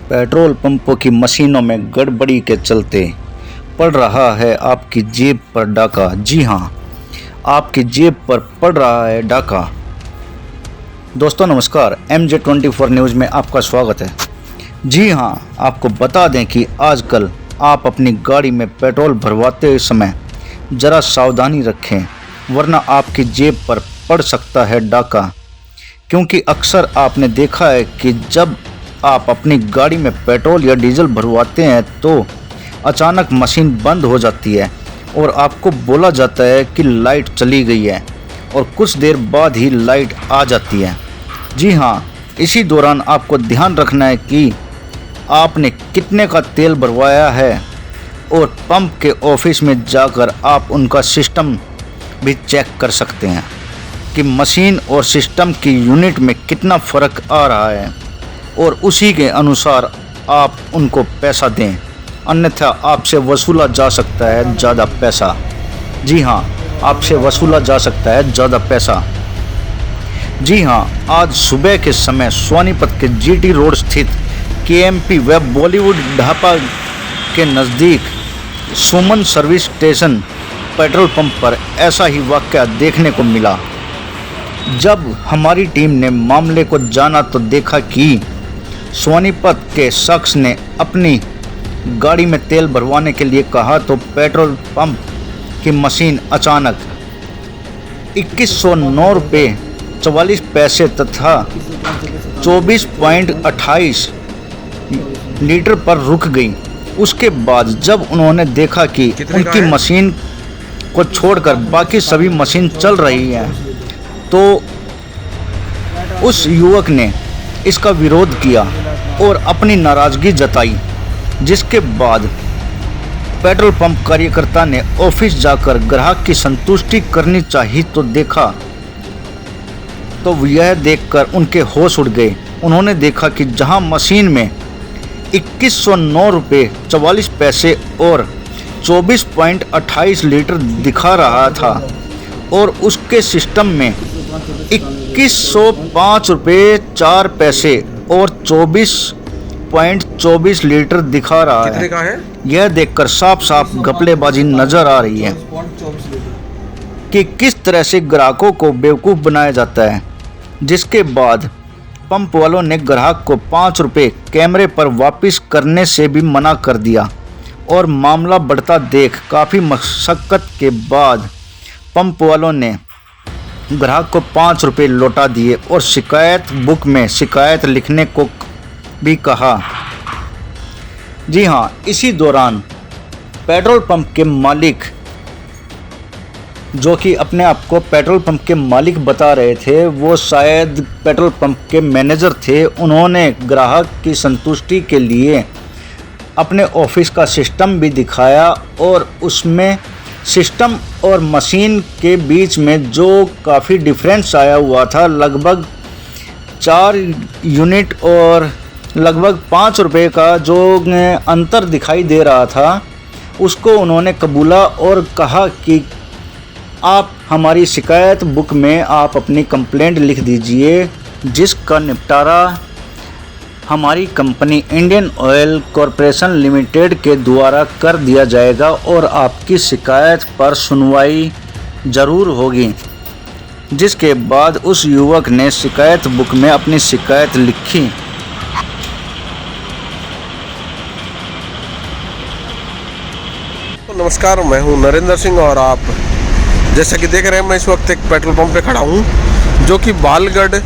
Petrol पंपों की मशीनों में गड़बड़ी के चलते पड़ रहा है आपकी जेब पर डाका। जी हाँ, आपकी जेब पर पड़ रहा है डाका। दोस्तों नमस्कार, MJ24 न्यूज़ में आपका स्वागत है। जी हाँ, आपको बता दें कि आजकल आप अपनी गाड़ी में पेट्रोल भरवाते समय ज़रा सावधानी रखें, वरना आपकी जेब पर पड़ सकता है डाका। क्योंकि अक्सर आपने देखा है कि जब आप अपनी गाड़ी में पेट्रोल या डीजल भरवाते हैं तो अचानक मशीन बंद हो जाती है और आपको बोला जाता है कि लाइट चली गई है और कुछ देर बाद ही लाइट आ जाती है। जी हाँ, इसी दौरान आपको ध्यान रखना है कि आपने कितने का तेल भरवाया है और पंप के ऑफिस में जाकर आप उनका सिस्टम भी चेक कर सकते हैं कि मशीन और सिस्टम की यूनिट में कितना फ़र्क आ रहा है और उसी के अनुसार आप उनको पैसा दें, अन्यथा आपसे वसूला जा सकता है ज़्यादा पैसा। जी हाँ, आपसे वसूला जा सकता है ज़्यादा पैसा। जी हाँ, आज सुबह के समय सोनीपत के GT रोड स्थित KMP व बॉलीवुड ढाबा के नज़दीक सुमन सर्विस स्टेशन पेट्रोल पंप पर ऐसा ही वाक़या देखने को मिला। जब हमारी टीम ने मामले को जाना तो देखा कि सोनीपत के शख्स ने अपनी गाड़ी में तेल भरवाने के लिए कहा तो पेट्रोल पंप की मशीन अचानक 2109 रुपये 44 पैसे तथा 24.28 लीटर पर रुक गई। उसके बाद जब उन्होंने देखा कि उनकी मशीन को छोड़कर बाकी सभी मशीन चल रही है तो उस युवक ने इसका विरोध किया और अपनी नाराज़गी जताई, जिसके बाद पेट्रोल पंप कार्यकर्ता ने ऑफिस जाकर ग्राहक की संतुष्टि करनी चाहिए तो देखा तो यह देखकर उनके होश उड़ गए। उन्होंने देखा कि जहां मशीन में 2109 रुपये 44 पैसे और 24.28 लीटर दिखा रहा था और उसके सिस्टम में 2105 रुपये 4 पैसे और 24.24 लीटर दिखा रहा है। यह देखकर साफ साफ घपलेबाजी नजर आ रही है कि किस तरह से ग्राहकों को बेवकूफ़ बनाया जाता है। जिसके बाद पंप वालों ने ग्राहक को 5 रुपये कैमरे पर वापस करने से भी मना कर दिया और मामला बढ़ता देख काफ़ी मशक्क़त के बाद पंप वालों ने ग्राहक को 5 रुपये लौटा दिए और शिकायत बुक में शिकायत लिखने को भी कहा। जी हाँ, इसी दौरान पेट्रोल पंप के मालिक, जो कि अपने आप को पेट्रोल पंप के मालिक बता रहे थे, वो शायद पेट्रोल पंप के मैनेजर थे। उन्होंने ग्राहक की संतुष्टि के लिए अपने ऑफिस का सिस्टम भी दिखाया और उसमें सिस्टम और मशीन के बीच में जो काफ़ी डिफरेंस आया हुआ था, लगभग 4 यूनिट और लगभग 5 रुपये का जो अंतर दिखाई दे रहा था, उसको उन्होंने कबूला और कहा कि आप हमारी शिकायत बुक में आप अपनी कंप्लेंट लिख दीजिए, जिसका निपटारा हमारी company Indian oil corporation limited के द्वारा कर दिया जाएगा और आपकी शिकायत पर सुनवाई ज़रूर होगी। जिसके बाद उस युवक ने शिकायत बुक में अपनी शिकायत लिखी। तो नमस्कार, मैं हूं नरेंद्र सिंह और आप जैसा कि देख रहे हैं, मैं इस वक्त एक पेट्रोल पंप पे खड़ा हूं जो कि बालगढ़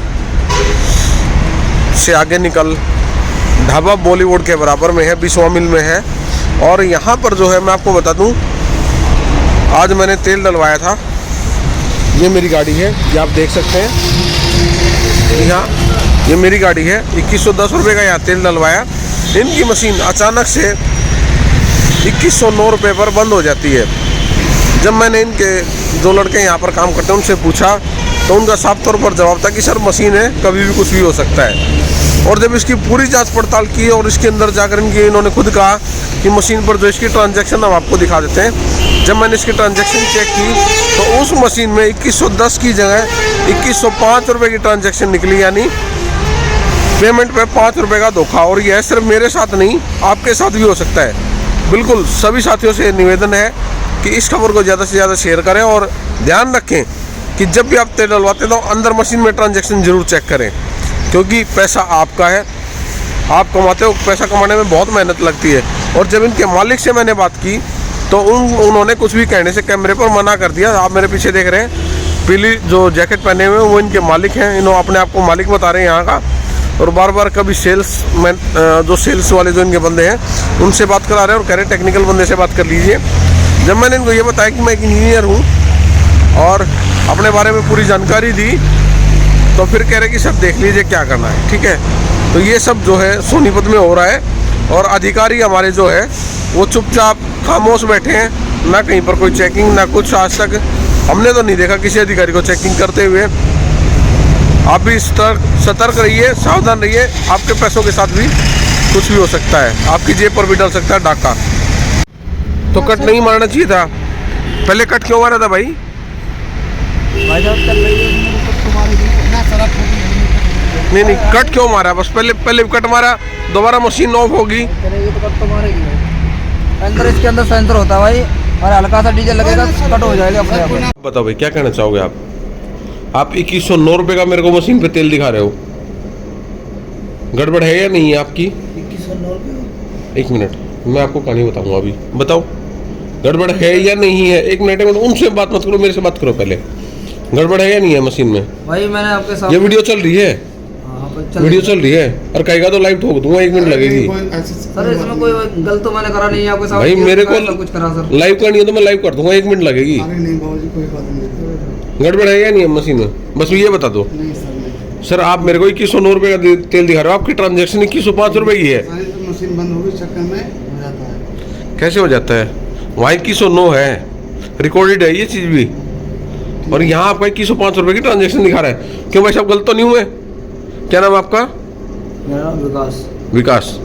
से आगे निकल ढाबा बॉलीवुड के बराबर में है, बिस्वा मिल में है। और यहाँ पर जो है मैं आपको बता दूं, आज मैंने तेल डलवाया था। ये मेरी गाड़ी है, ये आप देख सकते हैं। यहाँ ये मेरी गाड़ी है, 2110 रुपये का यहाँ तेल डलवाया। इनकी मशीन अचानक से 2109 रुपये पर बंद हो जाती है। जब मैंने इनके जो लड़के यहाँ पर काम करते हैं उनसे पूछा तो उनका साफ तौर पर जवाब था कि सर मशीन है, कभी भी कुछ भी हो सकता है। और जब इसकी पूरी जांच पड़ताल की और इसके अंदर जाकर इन्होंने खुद कहा कि मशीन पर जो इसकी ट्रांजैक्शन हम आपको दिखा देते हैं। जब मैंने इसकी ट्रांजैक्शन चेक की तो उस मशीन में 2110 की जगह 2105 रुपये की ट्रांजैक्शन निकली, यानी पेमेंट पे 5 रुपये का धोखा। और यह सिर्फ मेरे साथ नहीं, आपके साथ भी हो सकता है। बिल्कुल सभी साथियों से निवेदन है कि इस खबर को ज़्यादा से ज़्यादा शेयर करें और ध्यान रखें कि जब भी आप तेल डलवाते हैं तो अंदर मशीन में ट्रांजैक्शन जरूर चेक करें, क्योंकि पैसा आपका है, आप कमाते हो। पैसा कमाने में बहुत मेहनत लगती है। और जब इनके मालिक से मैंने बात की तो उन्होंने कुछ भी कहने से कैमरे पर मना कर दिया। आप मेरे पीछे देख रहे हैं, पीली जो जैकेट पहने हुए हैं वो इनके मालिक हैं। इन्होंने अपने आप को मालिक बता रहे हैं यहाँ का। और बार बार कभी सेल्स मैन जो सेल्स वाले जो इनके बंदे हैं उनसे बात करा रहे हैं और कह रहे हैं टेक्निकल बंदे से बात कर लीजिए। जब मैंने इनको ये बताया कि मैं एक इंजीनियर हूँ और अपने बारे में पूरी जानकारी दी, तो फिर कह रहे कि सर देख लीजिए क्या करना है, ठीक है। तो ये सब जो है सोनीपत में हो रहा है और अधिकारी हमारे जो है वो चुपचाप खामोश बैठे हैं, ना कहीं पर कोई चेकिंग ना कुछ। आज तक हमने तो नहीं देखा किसी अधिकारी को चेकिंग करते हुए। आप भी सतर्क रहिए, सावधान रहिए, आपके पैसों के साथ भी कुछ भी हो सकता है, आपकी जेब पर भी डल सकता है डाका। तो कट नहीं मारना चाहिए था, पहले कट क्यों मारा था भाई? नहीं कट क्यों मारा? बस पहले कट मारा, दोबारा मशीन ऑफ होगी। अंदर इसके अंदर सेंसर होता है भाई, और हल्का सा डीजल लगेगा कट हो जाएगा अपने आप। बताओ भाई क्या कहना चाहोगे आप 2109 रुपये का मेरे को मशीन पे तेल दिखा रहे हो, गड़बड़ है या नहीं है आपकी? 2109 रुपये। एक मिनट, मैं आपको कहानी बताऊंगा अभी। बताओ गड़बड़ है या नहीं है? एक मिनट उनसे बात मत करो, मेरे से बात करो पहले। गड़बड़ है या नहीं है मशीन में? भाई मैंने आपके साथ ये वीडियो चल रही है, वीडियो चल रही है, और कहेगा तो लाइव ठोक दूंगा, 1 मिनट लगेगी। सर इसमें कोई गलत तो मैंने करा नहीं है आपके साथ। भाई मेरे को कुछ करा सर, लाइव करनी है तो मैं लाइव कर दूंगा, 1 मिनट लगेगी। गड़बड़ है या नहीं है मशीन में? बस ये बता दो। सर आप मेरे को 2109 रुपये का तेल दिखा रहे हो, आपकी ट्रांजेक्शन 2105 रुपये की है। मशीन बंद होगी चक्कर में हो जाता है। कैसे हो जाता है? वहाँ 2109 है, रिकॉर्डेड है ये चीज़ भी, और यहाँ आपका 2105 रुपये की ट्रांजेक्शन दिखा रहा है। क्यों भाई साहब गलत तो नहीं हुए? क्या नाम है आपका? मेरा नाम विकास। विकास।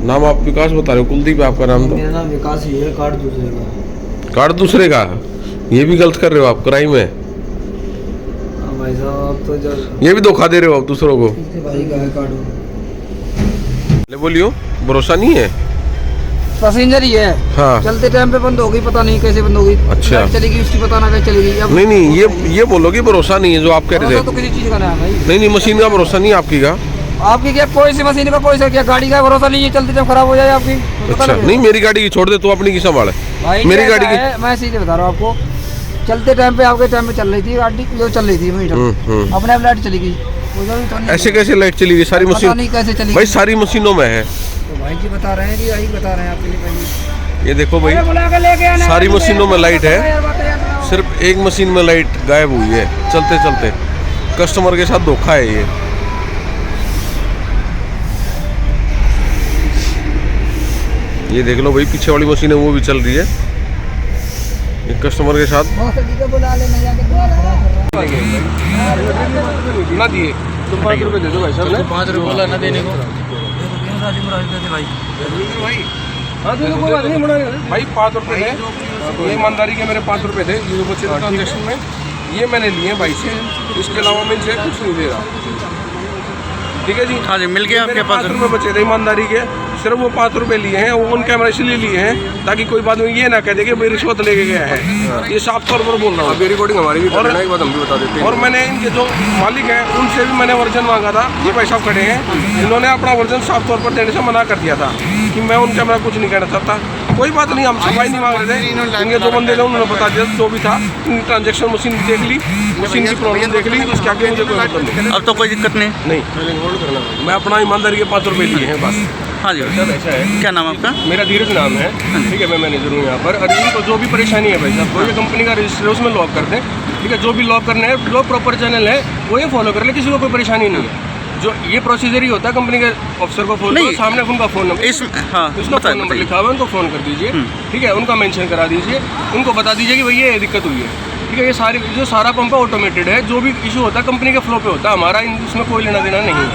नाम आप विकास बता रहे हो, कुलदीप है आपका नाम? तो मेरा नाम विकास ही है, कार्ड दूसरे का। कार्ड दूसरे का? ये भी गलत कर रहे हो आप, क्राइम है भाई साहब। आप तो जब ये भी धोखा दे रहे हो आप दूसरों को। भाई का है कार्ड, ले बोलियो, भरोसा नहीं है। पैसेंजर ही है। हाँ। चलते टाइम पे बंद हो गई, पता नहीं कैसे बंद हो गई। अच्छा। चलेगी उसकी पता ना कैसे चलेगी। अब नहीं ये बोलो कि भरोसा नहीं है जो आप कह रहे थे। तो किसी चीज का ना है भाई। नहीं मशीन का भरोसा नहीं आपकी का? आपकी क्या कोई सी मशीन का कोई सा क्या गाड़ी का भरोसा नहीं है, चलते जब खराब हो जाए आपकी तो पता अच्छा लगेगा। नहीं मेरी गाड़ी की छोड़ दे, तू अपनी की संभाल। भाई मेरी गाड़ी की मैं सीधे बता रहा हूँ आपको, चलते टाइम पे आपके टाइम पे चल रही थी गाड़ी, जो चल रही थी अपने आप लाइट चली गई। ऐसे कैसे लाइट चली गई? सारी मशीन नहीं कैसे चली भाई, सारी मशीनों में है। तो भाई जी बता रहे हैं जी, यही बता रहे हैं आपके लिए पहले। ये देखो भाई, सारी मशीनों में लाइट है, सिर्फ एक मशीन में लाइट गायब हुई है चलते चलते। कस्टमर के साथ धोखा है ये। ये देख लो भाई, पीछे वाली मशीन है वो भी चल रही है, एक कस्टमर के साथ ना दिए। तो 5 रुपये दे दो भाई साहब। 5 रुपये बोला ना देने को भाई। हाँ तो कोई बात नहीं भाई, 5 रुपये है, ये ईमानदारी के मेरे 5 रुपये थे जो बचे ट्रांजेक्शन में, ये मैंने लिए भाई से, इसके अलावा मैं इनसे कुछ नहीं दे रहा। ठीक है जी। हाँ जी, मिल गया आपके 5 रुपये बचे थे ईमानदारी के, सिर्फ वो 5 रुपये लिए हैं। वो उन कैमरा इसलिए लिए हैं ताकि कोई बाद में ये ना कह दे कि भाई रिश्वत लेके गया है। ये साफ तौर पर बोल रहा हूँ। अभी रिकॉर्डिंग हमारी भी कर लेना, एक बात हम भी बता देते हैं। और मैंने इनके जो मालिक हैं उनसे भी मैंने वर्जन मांगा था, ये भाई साहब खड़े हैं, इन्होंने अपना वर्जन साफ तौर पर देने से मना कर दिया था कि मैं उन कैमरा कुछ नहीं कहना चाहता। कोई बात नहीं, हम सफाई नहीं मांग रहे थे। इनके जो बंदे थे उन्होंने बता दिया जो भी था। ट्रांजेक्शन मशीन देख ली, मशीन की प्रॉब्लम देख ली, उसके आगे मुझे कोई मतलब नहीं। अब तो कोई दिक्कत नहीं। मैं अपना ईमानदारी के 5 रुपये लिए हैं बस। हाँ जी, ऐसा है। क्या नाम आपका? मेरा धीरज नाम है, ठीक है, मैं मैनेजर हूँ यहाँ पर। और इनको जो भी परेशानी है भाई साहब, कोई भी कंपनी का रजिस्टर है उसमें लॉक कर दें, ठीक है। जो भी लॉक करना है, जो प्रॉपर चैनल है वो ये फॉलो कर ले, किसी को कोई परेशानी नहीं है। जो ये प्रोसीजर ही होता है, कंपनी के ऑफिसर को फोन करो, सामने उनका फोन नंबर, उसका फोन नंबर लिखा हुआ है, उनको फ़ोन कर दीजिए, ठीक है, उनका मेंशन करा दीजिए, उनको बता दीजिए कि भैया ये दिक्कत हुई है, ठीक है। ये सारी जो सारा पंप ऑटोमेटेड है, जो भी इशू होता है कंपनी के फ्लो पे होता है, हमारा इसमें कोई लेना देना नहीं है।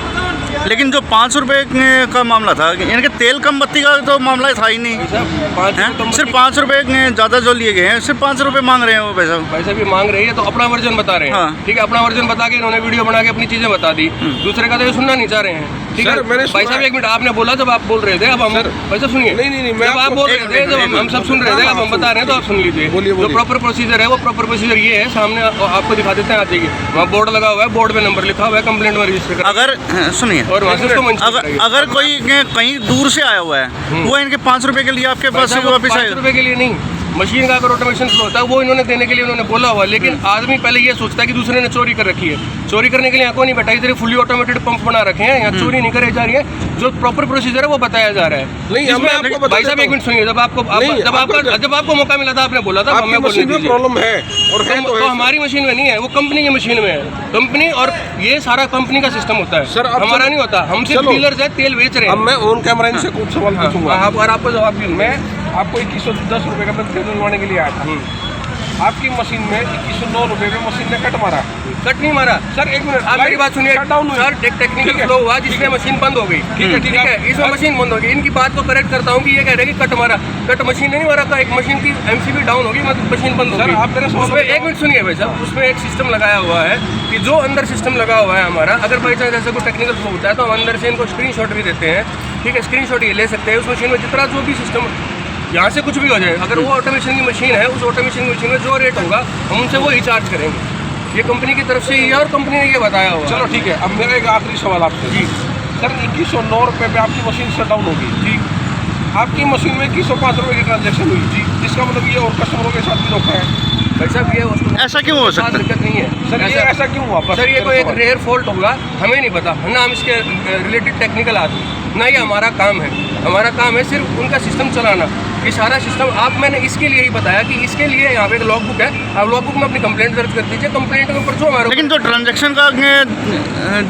लेकिन जो 5 रुपए का मामला था, यानी कि तेल कम बत्ती का तो मामला था ही नहीं हैं? सिर्फ 5 रुपए ज़्यादा जो लिए गए हैं, सिर्फ 5 रुपए मांग रहे हैं वो पैसा। पैसा भी मांग रही है तो अपना वर्जन बता रहे हैं। हाँ। ठीक है, अपना वर्जन बता के इन्होंने वीडियो बना के अपनी चीजें बता दी, दूसरे का तो ये सुनना नहीं चाह रहे हैं। ठीक है, भाई साहब एक मिनट, आपने बोला जब आप बोल रहे थे, अब हम भाई साहब सुनिए। नहीं, जब आप बोल रहे थे, जब हम सब सुन रहे थे, अब हम बता रहे हैं तो आप सुन लीजिए। जो प्रॉपर प्रोसीजर है वो प्रॉपर प्रोसीजर ये है, सामने आपको दिखा देते हैं, आ जाइए, वहाँ बोर्ड लगा हुआ है, बोर्ड पे नंबर लिखा हुआ है, कंप्लेंट में रजिस्टर। अगर सुनिए, और वहाँ से उसको अगर कोई कहीं दूर से आया हुआ है, वो इनके 5 रुपए के लिए आपके पास से वापस आएगा? 5 रुपए के लिए नहीं, मशीन का अगर ऑटोमेशन फ्लो होता है वो इन्होंने देने के लिए उन्होंने बोला हुआ, लेकिन आदमी पहले ये सोचता है कि दूसरे ने चोरी कर रखी है। चोरी करने के लिए यहाँ कोई नहीं बैठा, इधर फुली ऑटोमेटेड पंप बना रखे हैं, यहाँ चोरी नहीं करे जा रही है, जो प्रॉपर प्रोसीजर है वो बताया जा रहा है। नहीं, भाई साहब एक मिनट सुनिए, जब आपको मौका मिला था आपने बोला था हमें बोलने दीजिए। प्रॉब्लम है और तो हमारी मशीन में नहीं है, वो कंपनी की मशीन में है। कंपनी, और ये सारा कंपनी का सिस्टम होता है सर, हमारा नहीं होता। हम सिर्फ डीलर्स है, तेल बेच रहे हैं। अब मैं ऑन कैमरा इनसे कुछ सवाल पूछूंगा, आपको जवाब दूँ। मैं आपको 2110 रुपये का तेल डलवाने के लिए आया था, आपकी मशीन में 2109 रुपये में मशीन ने कट मारा। कट नहीं मारा सर, एक मिनट आप मेरी बात सुनिए। सर टेक्निकल फ्लो हुआ जिसमें मशीन बंद हो गई। ठीक है, इसमें मशीन बंद हो गई। इनकी बात को करेक्ट करता हूँ कि ये कह रहे हैं कि कट मारा, कट मशीन नहीं मारा था, एक मशीन की एमसीबी डाउन होगी, मतलब मशीन बंद हो गई। आप मेरे उसमें एक मिनट सुनिए भाई साहब, उसमें एक सिस्टम लगाया हुआ है कि जो अंदर सिस्टम लगा हुआ है हमारा, अगर बाई चांस ऐसा कोई टेक्निकल फ्लो होता है तो हम अंदर से इनको स्क्रीनशॉट भी देते हैं। ठीक है, स्क्रीनशॉट ये ले सकते हैं। उस मशीन में जितना जो भी सिस्टम, यहाँ से कुछ भी हो जाए, अगर वो ऑटोमेशन की मशीन है, उस ऑटोमेशन की मशीन में जो रेट होगा हम उनसे वो ही चार्ज करेंगे। ये कंपनी की तरफ से ही है और कंपनी ने ये बताया हुआ। चलो ठीक है, अब मेरा एक आखिरी सवाल आपसे। जी सर 2109 रुपये पे आपकी मशीन शट डाउन होगी। जी, आपकी मशीन में 2105 रुपये की ट्रांजेक्शन हुई। जी, जिसका मतलब ये और कस्टमरों के साथ भी धोखा है। भाई साहब ये ऐसा क्यों हो सकता है? दिक्कत नहीं है सर, ये ऐसा क्यों हुआ? सर ये कोई एक रेयर फॉल्ट होगा, हमें नहीं पता है ना, हम इसके रिलेटेड टेक्निकल आदमी ना, ये हमारा काम है। हमारा काम है सिर्फ उनका सिस्टम चलाना। ये सारा सिस्टम आप, मैंने इसके लिए ही बताया कि इसके लिए यहाँ पे एक लॉग बुक है, आप लॉग बुक में अपनी कंप्लेंट दर्ज कर दीजिए। कंप्लेंट के ऊपर जो हमारा, लेकिन जो ट्रांजैक्शन का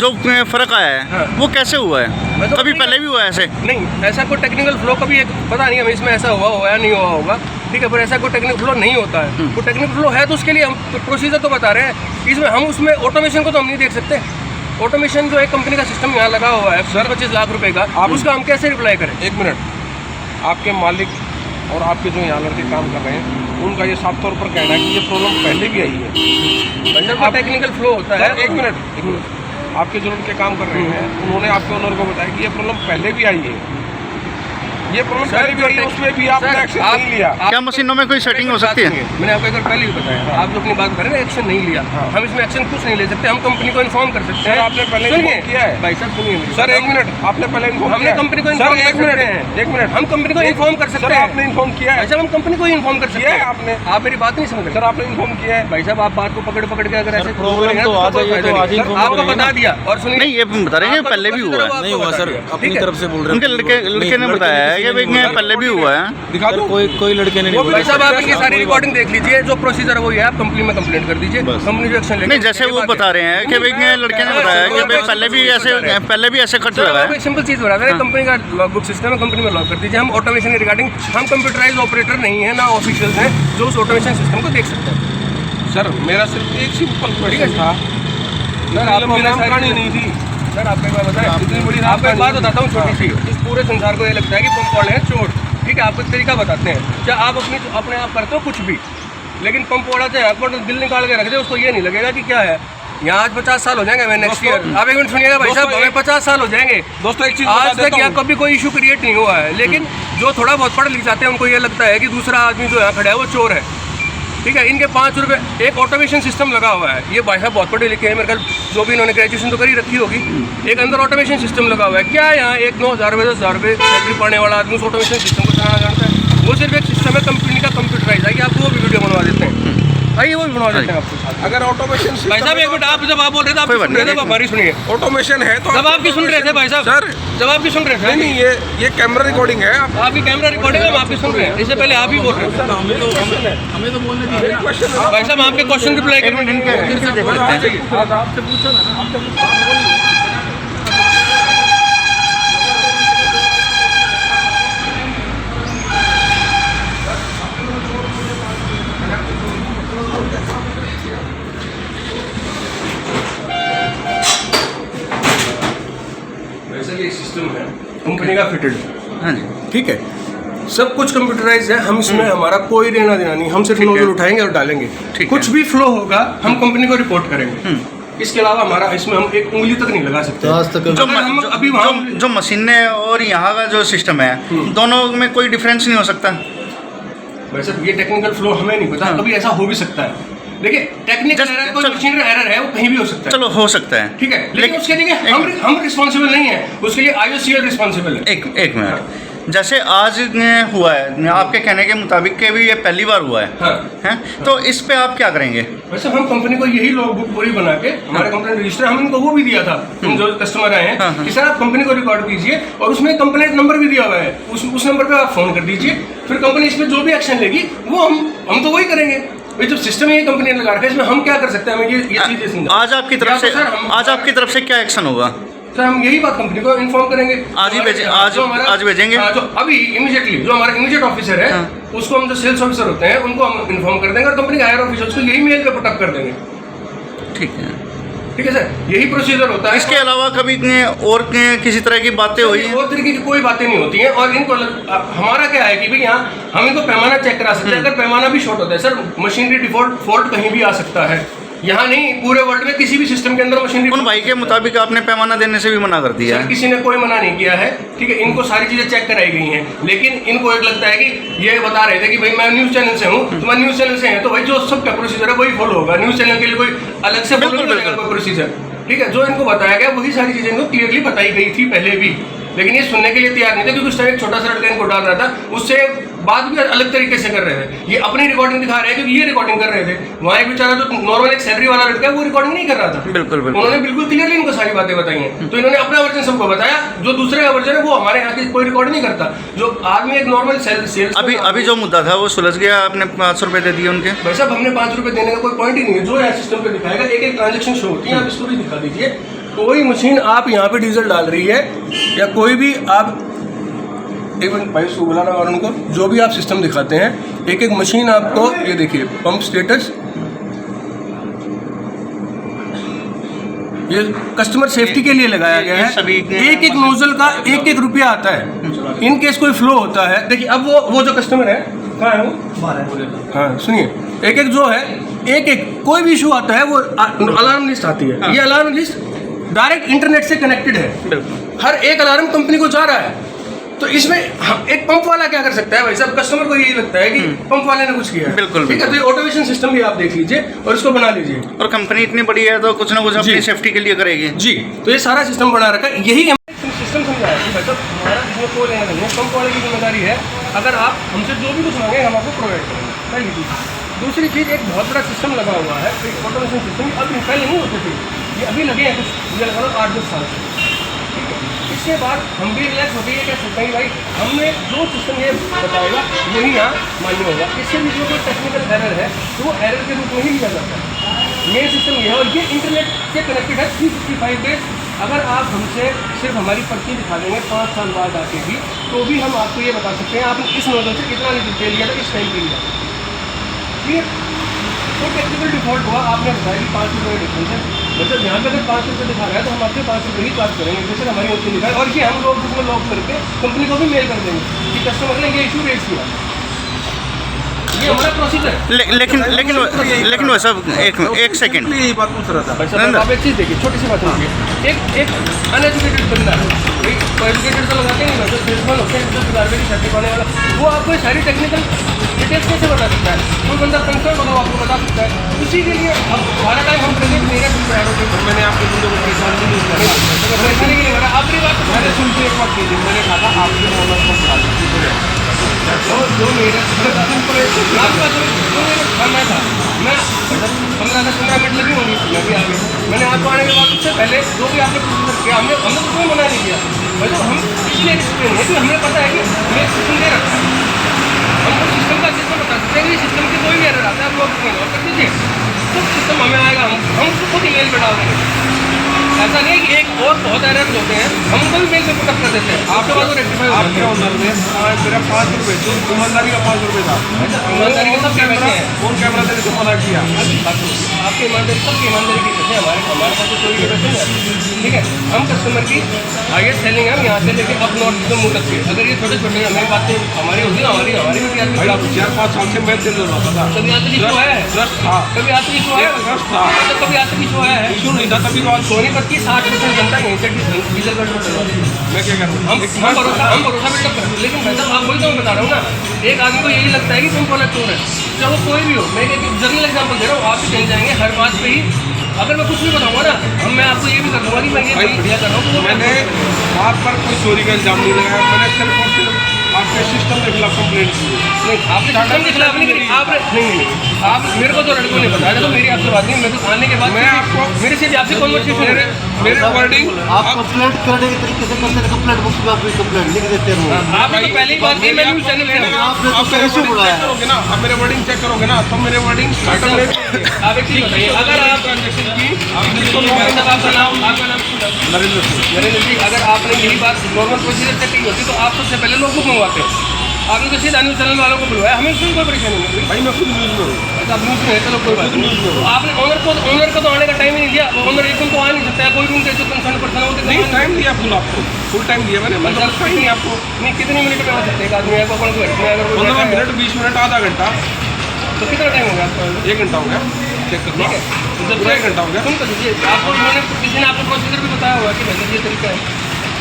जो फ़र्क आया है, हाँ। वो कैसे हुआ है? कभी पहले भी हुआ है ऐसे? नहीं, ऐसा कोई टेक्निकल फ्लो कभी पता नहीं हमें इसमें ऐसा हुआ या नहीं हुआ होगा। ठीक है, पर ऐसा कोई टेक्निकल फ्लो नहीं होता है। कोई टेक्निकल फ्लो है तो उसके लिए हम प्रोसीजर तो बता रहे हैं। इसमें हम उसमें ऑटोमेशन को तो हम नहीं देख सकते। ऑटोमेशन जो है कंपनी का सिस्टम यहाँ लगा हुआ है सर 25 लाख रुपए का, आप उसका हम कैसे रिप्लाई करें? एक मिनट, आपके मालिक और आपके जो यहाँ लड़के काम कर रहे हैं उनका ये साफ तौर पर कहना है कि ये प्रॉब्लम पहले भी आई है। टेक्निकल फ्लो होता है। एक मिनट, आपके जो लड़के काम कर रहे हैं उन्होंने आपके ओनर को बताया कि ये प्रॉब्लम पहले भी आई है। ये प्रॉब्लम पहले भी आई है, उसमें भी आपने एक्शन नहीं लिया। क्या मशीनों में कोई सेटिंग हो सकती है? मैंने आपको एक बार पहले भी बताया, आप जो अपनी बात कर रहे हैं एक्शन नहीं लिया, हम इसमें एक्शन कुछ नहीं ले सकते। हम कंपनी को इन्फॉर्म कर सकते हैं। आपने पहले इन्फॉर्म किया है? भाई साहब सुनिए सर, एक मिनट, आपने पहले इन्फॉर्म हमने कंपनी को इन्फॉर्म कर सकते हैं। एक मिनट, हम कंपनी को इन्फॉर्म कर सकते हैं। आपने इन्फॉर्म किया है? भाई साहब हम कंपनी को इन्फॉर्म कर सकते हैं। आपने, आप मेरी बात नहीं समझ रहे। सर आपने इन्फॉर्म किया है? भाई साहब आप बात को पकड़ के अगर ऐसे प्रॉब्लम तो आ जाइए तो आज ही आपको बता दिया। और सुनिए, नहीं, ये बता रहे हैं कि पहले भी हुआ है। नहीं हुआ सर, अपनी तरफ से बोल रहे उनके लड़के ने बताया है कि भाई पहले भी हुआ है। दिखा दो। कोई लड़के ने नहीं बोला। भाई साहब आप इनकी सारी रिकॉर्डिंग देख लीजिए, जो प्रोसीजर है वो ये है, आप कंपनी में कंप्लेंट कर दीजिए, कंपनी जो एक्शन लेगी। नहीं, जैसे वो बता रहे हैं कि भाई लड़के ने बताया कि भाई पहले भी ऐसे कट लगा है। एक सिंपल चीज़ बता रहे हैं, कंपनी का लॉग बुक सिस्टम है, कंपनी में लॉग कर दीजिए। हम ऑटोमेशन के रिगार्डिंग, हम कंप्यूटराइज ऑपरेटर नहीं है ना ऑफिशियल हैं जो उस ऑटोमेशन सिस्टम को देख सकते हैं। सर मेरा सिर्फ एक सिंपल क्वेश्चन था, सर आपको कहानी नहीं थी। सर आपको एक बात बताएं, आपको एक बात बताता हूँ छोटी सी। इस पूरे संसार को ये लगता है कि पंप वाले हैं चोर। ठीक है, आपको एक तरीका बताते हैं, क्या आप अपने आप करते हो कुछ भी, लेकिन पंप वाला चाहे आपको दिल निकाल के रख दे, उसको ये नहीं लगेगा कि क्या है। यहाँ आज 50 साल हो जाएंगे, मैं नेक्स्ट ईयर, आप एक मिनट सुनिएगा भाई साहब, हमें 50 साल हो जाएंगे दोस्तों। एक चीज आज तक यहाँ कभी कोई इशू क्रिएट नहीं हुआ है, लेकिन जो थोड़ा बहुत पढ़ लिख जाते हैं उनको ये लगता है कि दूसरा आदमी जो यहाँ खड़ा है वो चोर है। ठीक है, इनके 5 रुपये, एक ऑटोमेशन सिस्टम लगा हुआ है। ये भाई साहब बहुत पढ़े लिखे हैं, मेरे ख्याल जो भी इन्होंने ग्रेजुएशन तो करी रखी होगी। एक अंदर ऑटोमेशन सिस्टम लगा हुआ है। क्या यहाँ एक 9,000 रुपये 10,000 रुपये सैलरी पाने वाला आदमी उस ऑटोमेशन सिस्टम को चलाना जानता है? वो सिर्फ एक सिस्टम है कंपनी का, कंप्यूटराइज है कि आपको वो भी वीडियो बनवा देते हैं। आइए वो भी बनवा देते हैं आपको। अगर ऑटोमेशन भाई साहब एक मिनट, आप जब आप बोल रहे थे आप सुन रहे थे, हमारी सुनिए। ऑटोमेशन है तो जब आपकी सुन रहे थे भाई साहब, सर जब आपकी सुन रहे थे, नहीं ये कैमरा रिकॉर्डिंग है। आपकी कैमरा रिकॉर्डिंग है, हम आपकी सुन रहे हैं। इससे पहले आप ही बोल रहे थे। हमें तो बोलने दीजिए क्वेश्चन। भाई साहब आपके क्वेश्चन रिप्लाई करें। आपसे पूछो ना। सिस्टम है कंपनी का फिटेड, हाँ जी, ठीक है, सब कुछ कंप्यूटराइज है। हम इसमें हमारा कोई लेना देना नहीं, हम सिर्फ नोजल उठाएंगे और डालेंगे। ठीक कुछ है। भी फ्लो होगा हम कंपनी को रिपोर्ट करेंगे। इसके अलावा हमारा इसमें हम एक उंगली तक नहीं लगा सकते। जो हम अभी वहाँ जो मशीनें और यहाँ का जो सिस्टम है, दोनों में कोई डिफरेंस नहीं हो सकता? वैसे ये टेक्निकल फ्लो हमें नहीं पता, कभी ऐसा हो भी सकता है। देखिए टेक्निकल Just- एरर, कोई चलो- मशीनरी एरर है, वो कहीं भी हो सकता है। चलो हो सकता है, ठीक है, लेकिन उसके लिए हम रिस्पॉन्सिबल नहीं है, उसके लिए IOCL रिस्पॉन्सिबल है। एक मिनट, जैसे आज हुआ है आपके कहने के मुताबिक के भी ये पहली बार हुआ है, हाँ। हैं? तो इस पे आप क्या करेंगे? वैसे हम कंपनी को यही लॉग बुक पूरी बना के हमारे कंप्लेंट रजिस्टर हम इनको वो भी दिया था, जो कस्टमर आए हाँ, हैं कि सर आप कंपनी को रिकॉर्ड कीजिए और उसमें कंप्लेंट नंबर भी दिया हुआ है, उस नंबर पे आप फोन कर दीजिए, फिर कंपनी इसमें जो भी एक्शन लेगी वो हम तो वही करेंगे। ये जो सिस्टम है ये कंपनी ने लगा रखा है, इसमें हम क्या कर सकते हैं, हमें ये चीजें समझाओ। आज आपकी तरफ से आज आपकी तरफ से क्या एक्शन होगा? सर हम यही बात कंपनी को इन्फॉर्म करेंगे। आज ही भेजे- आज भेजेंगे? जो अभी इमीडिएटली जो हमारा इमीडिएट ऑफिसर है, उसको हम जो सेल्स ऑफिसर होते हैं उनको हम इन्फॉर्म कर देंगे और कंपनी के हायर ऑफिसर्स को यही मेल पे पुटअप कर देंगे। ठीक है, ठीक है सर, यही प्रोसीजर होता है। इसके अलावा कभी और किसी तरह की बातें हुई हैं? और तरीके की कोई बातें नहीं होती हैं। और इनको हमारा क्या है कि भाई यहाँ हम इनको पैमाना चेक करा सकते हैं। अगर पैमाना भी शॉर्ट होता है सर, मशीनरी डिफॉल्ट फॉल्ट कहीं भी आ सकता है, यहाँ नहीं पूरे वर्ल्ड में किसी भी सिस्टम के अंदर मशीनरी। उन भाई के मुताबिक आपने पैमाना देने से भी मना कर दिया सर है? किसी ने कोई मना नहीं किया है, ठीक है, इनको सारी चीजें चेक कराई गई हैं, लेकिन इनको एक लगता है कि ये बता रहे थे कि भाई मैं न्यूज चैनल से हूँ, तुम्हारे न्यूज चैनल से हैं तो भाई जो सबका प्रोसीजर है वही फॉलो होगा, न्यूज चैनल के लिए कोई अलग से फॉलो नहीं करेगा कोई प्रोसीजर। ठीक है, जो इनको बताया गया वही सारी चीजें इनको क्लियरली बताई गई थी पहले भी, लेकिन ये सुनने के लिए तैयार नहीं थे, क्योंकि उस टाइम एक छोटा सा लड़का इनको डाल रहा था, उससे बात भी अलग तरीके से कर रहे थे। ये अपनी रिकॉर्डिंग दिखा रहे हैं क्योंकि ये रिकॉर्डिंग कर रहे थे, वहाँ एक बेचारा जो नॉर्मल एक सैलरी वाला लड़का है वो रिकॉर्डिंग नहीं कर रहा था। बिल्कुल बिल्कुल। उन्होंने बिल्कुल क्लियरली इनको सारी बातें बताई हैं, तो इन्होंने अपना वर्जन सबको बताया, जो दूसरे का वर्जन है वो हमारे यहाँ की कोई रिकॉर्ड नहीं करता। जो आदमी एक नॉर्मल सेल्स अभी जो मुद्दा था वो सुलझ गया, आपने 500 रुपये दे दिए उनके? भाई साहब हमने 5 रुपए देने का कोई पॉइंट ही नहीं है, जो है सिस्टम पे दिखाएगा, एक ट्रांजेक्शन शो होती है, आप इसको भी दिखा दीजिए। कोई मशीन आप यहाँ पे डीजल डाल रही है या कोई भी आप एक मिनट भाई उसको बुलाना और उनको जो भी आप सिस्टम दिखाते हैं, एक एक मशीन आपको ये देखिए पंप स्टेटस, ये कस्टमर सेफ्टी के लिए लगाया गया है। एक एक नोजल का 1-1 रुपया आता है, इन केस कोई फ्लो होता है। देखिए अब वो जो कस्टमर है कहाँ है वो, हाँ सुनिए, एक एक जो है एक एक कोई भी इशू आता है वो अलार्म लिस्ट आती है। ये अलार्म लिस्ट डायरेक्ट इंटरनेट से कनेक्टेड है, हर एक अलार्म कंपनी को जा रहा है। तो इसमें एक पंप वाला क्या कर सकता है भाई साहब, कस्टमर को यही लगता है कि पंप वाले ने कुछ किया है। बिल्कुल ठीक है, तो ये ऑटोमेशन सिस्टम भी आप देख लीजिए और इसको बना लीजिए। और कंपनी इतनी बड़ी है तो कुछ ना कुछ अपनी सेफ्टी के लिए करेगी जी, तो ये सारा सिस्टम बना रखा है, यही सिस्टम समझाया कि भाई साहब हमारा इसमें कोई लेना नहीं है, पंप वाले की जिम्मेदारी है, अगर आप हमसे जो भी कुछ मांगे हम आपको प्रोवाइड करेंगे, पहली चीज़। दूसरी चीज़, एक बहुत बड़ा सिस्टम लगा हुआ है, एक ऑटोमेशन सिस्टम, अब पहले नहीं होते थे, ये अभी लगे हैं कुछ, ये लगा लो 8-10 साल से। ठीक है, इसके बाद हम भी रिलैक्स होते हैं, कह सकते हैं भाई हमने जो सिस्टम ये बताएगा वही यहाँ मान्य होगा। इससे भी जो कोई टेक्निकल एरर है तो वो एरर के रूप में ही लिया जाता है। मेन सिस्टम ये है और ये इंटरनेट से कनेक्टेड है 365 डेज। अगर आप हमसे सिर्फ हमारी पर्ची दिखा देंगे 5 साल बाद आके भी, तो भी हम आपको ये बता सकते हैं आपने इस नोजल से कितना डिटेल लिया था, इस टाइम के लिया। क्लियर, तो टेक्निकल डिफॉल्ट हुआ, आपने बताया कि 5 रुपये डिफरेंस है, मतलब यहाँ पे अगर 5 रुपये दिखा रहा है तो हम आपसे 5 रुपये ही चार्ज करेंगे, जैसे हमारी ओपन लिखा है। और ये हम लोग उसमें लॉक करके कंपनी को भी मेल कर देंगे कि कस्टमर ने ये इशू रेज किया, ये हमारा प्रोसीजर है। लेकिन वैसा एक सेकंड, यही बात पूछ रहा था। भाई साहब आप एक चीज़ देखिए, छोटी सी बात होगी, एक अनएजुकेटेड बंदा है, एक एजुकेटेड तो लगाते नहीं, मतलब सेल्समैन होते हैं जो गार्बेज की छाती पाने वाला, वो आपको ये सारी टेक्निकल डिटेल्स कैसे बता सकता है? कोई बंदा कंसर्न होगा आपको बता सकता है। उसी के लिए अब हमारा टाइम हम प्रेजेंट नहीं है, मैंने आपके बंदे को परेशान नहीं किया, परेशानी के लिए बना अपनी बात तो मैंने सुन के एक बात कीजिए, मैंने कहा था आपके ओनर को बुला लीजिए। जो मेरे खाना था, मैं 15 मिनट लगी होनी थी, अभी आगे मैंने आपको आने के बाद उससे पहले जो भी आपने प्रोसीजर किया हमने तो कोई मना नहीं किया। मतलब हम इसलिए एक्सप्लेन है कि हमें पता है कि हमें सिस्टम दे रखा है, हमको सिस्टम का सिस्टम बता सकते हैं कि सिस्टम के कोई भी एरर आता है आप लोग और कर दीजिए, तो सिस्टम हमें आएगा, हम उसको खुद ईमेल पे डाल देंगे। ऐसा नहीं है कि एक और बहुत एरर्स होते हैं, हम उनको भी मेल पे पुटअप कर देते हैं, आपके बाद वो रेक्टिफाई हो आपके जाते हैं। ऑनर में मेरा 5 रुपये जो ईमानदारी का 5 रुपये था, ईमानदारी के सब कैमरा कैमरे हैं। फोन कैमरा देने को मना किया। आपकी ईमानदारी सबकी ईमानदारी की पैसे हमारे पास तो चोरी के पैसे नहीं आते। ठीक है, हम कस्टमर की हाईएस्ट सेलिंग है, हम यहाँ से लेके अप नॉर्थ जो मुंह तक के, अगर ये छोटे छोटे हमारी बातें हमारी होती ना, हमारी भी भाई 4-5 साल से मैं दिल रहा था, कभी आज तक इशू आया है, ट्रस्ट था, कभी आज तक इशू आया है, ट्रस्ट था, तो कभी आज तक इशू आया है। इशू नहीं था तभी तो आज सोनीपत की 60% जनता यहीं से डीजल पेट्रोल डलवाती है। मैं क्या करूँ। हम भरोसा बिल्डअप करते हैं, लेकिन भाई साहब आप वही तो मैं बता रहा हूँ ना, एक आदमी को यही लगता है कि पंप वाला चोर है, चाहे वो कोई भी हो। मैं एक जनरल एग्जाम्पल दे रहा हूँ, आप भी कहीं जाएंगे हर बात पे ही अगर मैं कुछ भी बताऊँगा ना, मैं आपको ये भी कर दूँगा कि मैं ये बढ़िया कर रहा हूँ, तो मैंने आप पर कोई चोरी का इल्जाम नहीं लगाया, मैंने सिर्फ और सिर्फ आपके सिस्टम के खिलाफ कंप्लेंट की। नहीं, आपके सिस्टम के खिलाफ नहीं करी, आप नहीं, आप मेरे को तो लड़कों ने बताया, तो मेरी आपसे बात नहीं, मैं तो आने के बाद मैं आपको मेरे से आपसे कॉन्वर्सेशन मेरे वर्डिंग आप कंप्लेंट करने के तरीके से करते हैं, कंप्लेंट बुक में आप भी कंप्लेंट लिख देते हैं। आपने तो पहले ही बात की, मैं न्यूज़ चैनल पे हूँ। आपने तो आप मेरे कैसे वर्डिंग बुलाया चेक करोगे ना, आप मेरे वर्डिंग चेक करोगे ना, तो मेरे वर्डिंग आप एक चीज़ बताइए, अगर आप ट्रांजेक्शन की आपका नाम नरेंद्र सिंह। नरेंद्र जी, अगर आपने यही बात नॉर्मल प्रोसीजर से की होती तो आप सबसे पहले लोग बुक मंगवाते हैं। आपने तो सीधा न्यूज़ चैनल वालों को बुलवाया, हमें उसमें कोई परेशानी नहीं हुई। भाई मैं खुद न्यूज़ में हूँ। अच्छा, आप न्यूज़ में है, चलो कोई बात नहीं। तो आपने ऑनर को तो आने का टाइम ही नहीं दिया, ऑनर एकदम तो आ नहीं सकता है, कोई भी उनके जो कंसर्न पर्सन होते नहीं टाइम दिया फुल आपको, फुल टाइम दिया मैंने, मतलब उसका ही नहीं आपको नहीं, कितनी मिनट में आ सकते हैं एक आदमी को अपन को घर में अगर कोई 15 बैठा है, मिनट 20 मिनट आधा घंटा तो कितना टाइम हो गया आपको? 1 घंटा हो गया चेक कर लो। ठीक है, तो जब पूरा 1 घंटा हो गया। सुन कर लीजिए, आपको उन्होंने किसी ने आपको प्रोसीजर भी बताया होगा कि वैसे ये तरीका है,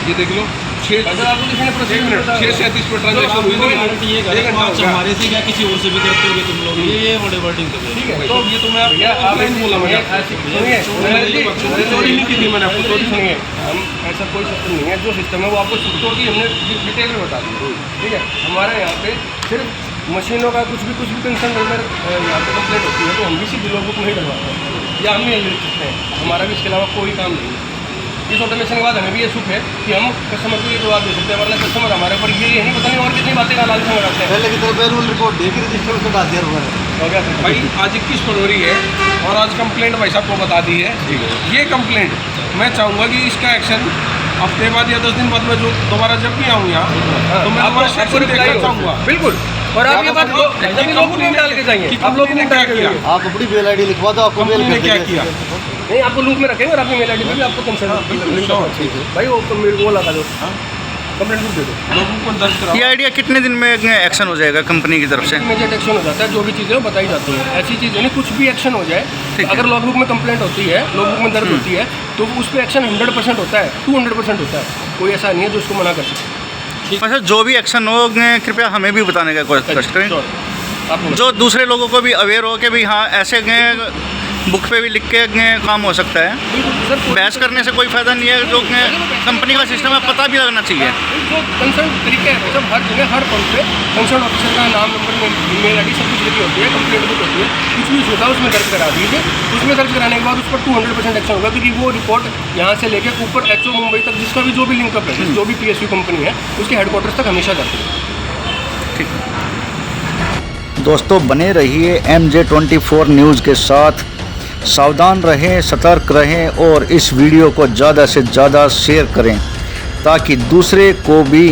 ये देख लो 6 वैसे आपको किसी ने 1 प्रोसीजर मिनट बताया 6:37 पे ट्रांजेक्शन हुई थी। ये 1 घंटा हो गया। हमारे से क्या किसी और से भी करते होगे तुम लोग, ये बड़े वर्डिंग कर रहे ठीक है, तो ये तो मैं भैया आपको आप ऑफलाइन बोला मैंने आपको। सुनिए, चोरी नहीं की थी मैंने आपको, चोरी सुनिए, हम ऐसा कोई सिस्टम नहीं है, जो सिस्टम है वो आपको टोटली हमने डिटेल में बता दी। ठीक है, हमारे यहाँ पे सिर्फ मशीनों का कुछ भी कंसर्न अगर यहाँ पे कंप्लेंट होती है तो हम भी सीधे लोगों को नहीं डलवाते हैं, या हम नहीं लिख सकते हैं, हमारा भी इसके अलावा कोई काम नहीं है। इस ऑटोमेशन के बाद हमें भी ये सुख है कि हम कस्टमर को ये जवाब दे सकते हैं, वरना कस्टमर हमारे ऊपर ये नहीं पता नहीं और कितनी बातें का लालच में लगाते हैं। पहले की तरह बैरूल रिपोर्ट देख रजिस्टर में डाल दिया उन्होंने। हो गया सर। भाई आज 21 फरवरी है और आज कंप्लेंट भाई साहब को बता दी है। ये कंप्लेंट मैं चाहूँगा कि इसका एक्शन हफ्ते बाद या 10 दिन बाद में जो दोबारा जब भी आऊँ यहाँ तो मैं दोबारा आपको एक्शन रिप्लाई देखना चाहूँगा। बिल्कुल, और आप ये बात लोगों में डाल के जाइए, आप लोगों में डाल के किया? जाइए। आप अपनी मेल आईडी लिखवा दो, आपको मेल कंपनी ने कर क्या देंगे। किया? नहीं, आपको लूप में रखेंगे और आपकी मेल आईडी पे भी आपको कंसर्न भाई वो लगा दो, कंप्लेंट दे दो। लोगों को दर्ज कराओ। ये आइडिया कितने दिन में एक्शन हो जाएगा कंपनी की तरफ से? इमीडिएट एक्शन हो जाता है, जो भी चीज़ें वो बताई जाती हैं। ऐसी चीज़ें नहीं, कुछ भी एक्शन हो जाए, ठीक है। अगर लॉगबुक में कंप्लेंट होती है, लॉगबुक में दर्ज होती है, तो उस पर एक्शन 100% होता है, 200% होता है। कोई ऐसा नहीं है जो उसको मना कर सकते। अच्छा, जो भी एक्शन हो कृपया हमें भी बताने का कोशिश करें, आप जो दूसरे लोगों को भी अवेयर हो कि भाई हाँ ऐसे बुक पे भी लिख के काम हो सकता है। सर बहस करने से कोई फ़ायदा नहीं है, जो कंपनी का सिस्टम है पता भी लगना चाहिए। जो कंसर्न तरीका है, सब हर जगह हर पंप पे कंसर्न ऑफिसर का नाम, नंबर, ईमेल आईडी सब कुछ लिखी होती है, कंप्लेंट बुक होती है, कुछ भी होता है उसमें दर्ज करा दीजिए। उसमें दर्ज कराने के बाद उस पर 200% एक्शन होगा, क्योंकि वो रिपोर्ट यहाँ से लेके ऊपर HO मुंबई तक जिसका भी जो भी लिंकअप है, जो भी PSU कंपनी है उसके हेडक्वार्टर्स तक हमेशा जाती है। दोस्तों बने रहिए MJ24 न्यूज़ के साथ, सावधान रहें, सतर्क रहें और इस वीडियो को ज़्यादा से ज़्यादा शेयर करें ताकि दूसरे को भी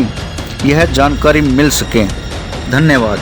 यह जानकारी मिल सके। धन्यवाद।